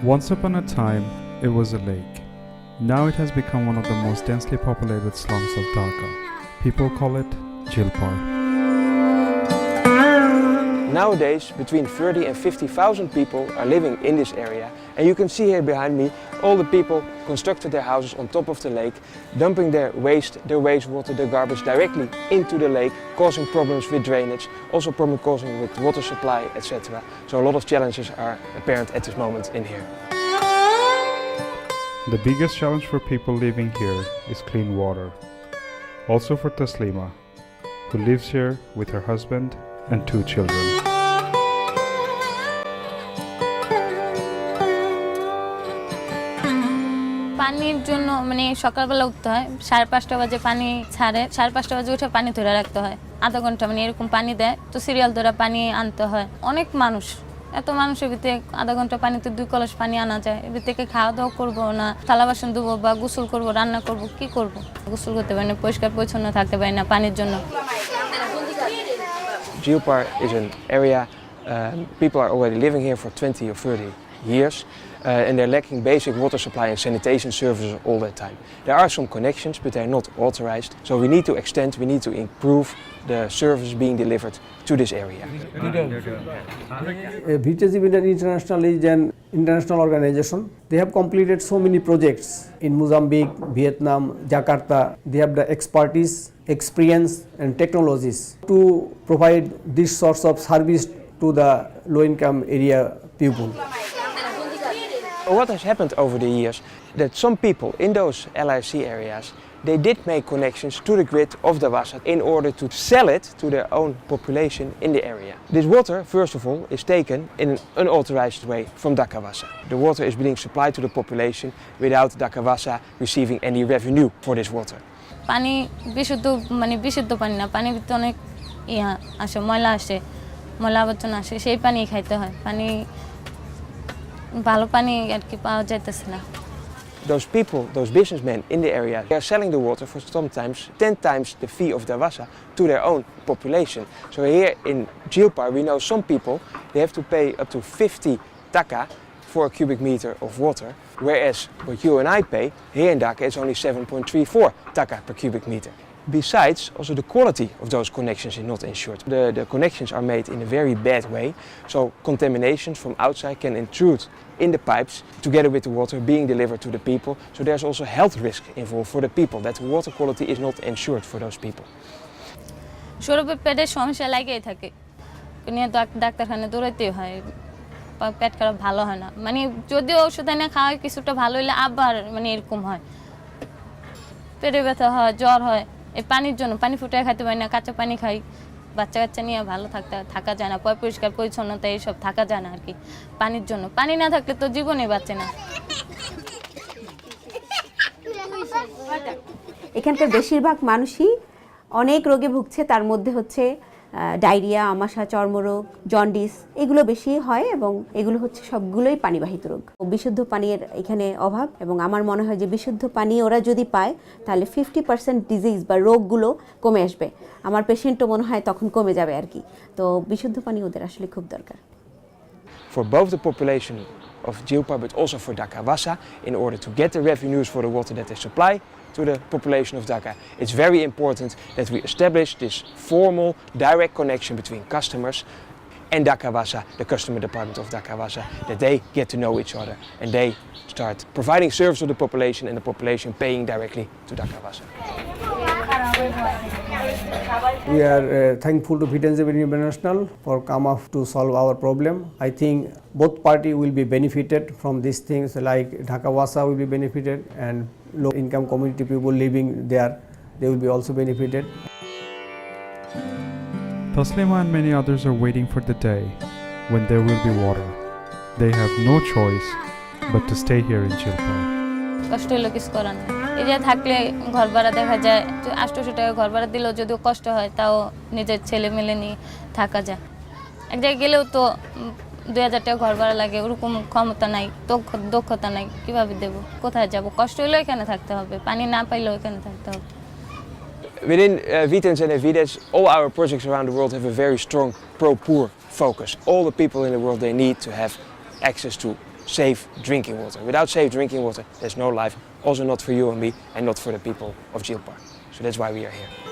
Once upon a time, it was a lake. Now it has become one of the most densely populated slums of Dhaka. People call it JheelPar. Nowadays, between 30 and 50,000 people are living in this area, and you can see here behind me all the people constructed their houses on top of the lake, dumping their waste, their wastewater, their garbage directly into the lake, causing problems with drainage, also problems causing with water supply, etc. So a lot of challenges are apparent at this moment in here. The biggest challenge for people living here is clean water. Also for Taslima, who lives here with her husband and 2 children. পানির জন্য মানে সকালবেলা উঠতে হয়, 5:30 বাজে পানি ছাড়ে, 5:30 বাজে উঠে পানি ধরে রাখতে হয়, আধা ঘন্টা মানে এরকম পানি দেয়, তো সিরিয়াল ধরে পানি আনতে হয়। অনেক মানুষ, এত মানুষের ভিতরে আধা ঘন্টা পানিতে 2 কলস পানি আনা যায়। এর থেকে খাওয়া দাওয়া করবো না, থালা বাসন ধুবো বা গোসল করবো, রান্না করবো, কি করবো? গোসল করতে পারি না, পরিষ্কার পরিচ্ছন্ন থাকতে পারি না পানির জন্য। JheelPar is an area people are already living here for 20 or 30 years and they're lacking basic water supply and sanitation services all the time. There are some connections but they're not authorized, so we need to extend, we need to improve the services being delivered to this area. VTC International is an international organization. They have completed so many projects in Mozambique, Vietnam, Jakarta. They have the expertise, experience and technologies to provide this sorts of service to the low-income area people. What has happened over the years that some people in those LIC areas they did make connections to the grid of DWASA in order to sell it to their own population in the area. This water, first of all, is taken in an unauthorized way from DWASA. The water is being supplied to the population without DWASA receiving any revenue for this water. পানি বিশুদ্ধ মানে বিশুদ্ধ পানি না, পানির ভিতরে অনেক আসে, ময়লা আসে, ময়লা আবর্জনা আসে, সেই পানি খাইতে হয়। পানি ভালো পানি আর কি পাওয়া যাইতেছে না। Those people, those businessmen in the area, they are selling the water for sometimes 10 times the fee of DWASA to their own population. So here in JheelPar we know some people, they have to pay up to 50 Dhaka for a cubic meter of water, whereas what you and I pay here in Dhaka is only 7.34 Dhaka per cubic meter. Besides, also the quality of those connections is not ensured. The connections are made in a very bad way, so contaminations from outside can intrude in the pipes together with the water being delivered to the people. So there's also health risk involved for the people, that the water quality is not ensured for those people. শরীরে পেটের সমস্যা লাগেই থাকে, নিয়ে ডাক্তারখানায় দৌড়াইতে হয়, পেট খারাপ ভালো হয় না, মানে যদিও ওষুধ এনে খাওয়ায় কিছুটা ভালো হলে আবার মানে এরকম হয়, পেটে ব্যথা হয়, জ্বর হয়। এই পানির জন্য পানি ফুটিয়ে খাইতে পারি না, কাঁচা পানি খাই, বাচ্চা কাচ্চা নিয়ে ভালো থাকা যায় না, পরিষ্কার পরিচ্ছন্নতা এইসব থাকা যায় না আর কি পানির জন্য। পানি না থাকলে তো জীবনে বাঁচে না। এখানকার বেশিরভাগ মানুষই অনেক রোগে ভুগছে, তার মধ্যে হচ্ছে ডায়রিয়া, আমাশা, চর্মরোগ, জন্ডিস, এগুলো বেশি হয় এবং এগুলো হচ্ছে সবগুলোই পানিবাহিত রোগ। বিশুদ্ধ পানির এখানে অভাব, এবং আমার মনে হয় যে বিশুদ্ধ পানি ওরা যদি পায় তাহলে 50% ডিজিজ বা রোগগুলো কমে আসবে। আমার পেশেন্টও মনে হয় তখন কমে যাবে আর কি। তো বিশুদ্ধ পানি ওদের আসলে খুব দরকার। For both the population of JheelPar but also for DWASA, in order to get the revenues for the water that they supply to the population of Dhaka, it's very important that we establish this formal direct connection between customers and DWASA, the customer department of DWASA, that they get to know each other and they start providing service to the population and the population paying directly to DWASA. We are thankful to VTC International for come up to solve our problem. I think both parties will be benefited from these things, like DWASA will be benefited and low income community people living there, they will be also benefited. Taslima and many others are waiting for the day when there will be water. They have no choice but to stay here in JheelPar. কষ্ট হলো কিছু করার নেই। এই যে থাকলে ঘর ভাড়া দেখা যায় 800 টাকা ঘর ভাড়া দিলেও যদিও কষ্ট হয়, তাও নিজের ছেলে মেলে নিয়ে থাকা যায়। এক জায়গায় গেলেও তো 2000 টাকা ঘর ভাড়া লাগে, ওরকম ক্ষমতা নাই, দক্ষতা নাই, কিভাবে দেব, কোথায় যাব? কষ্ট হলেও এখানে থাকতে হবে, পানি না পাইলেও এখানে থাকতে হবে। Within VTC and VTS, all our projects around the world have a very strong pro-poor focus. All the people in the world, they need to have access to safe drinking water. Without safe drinking water, there's no life, also not for you and me, and not for the people of JheelPar. So that's why we are here.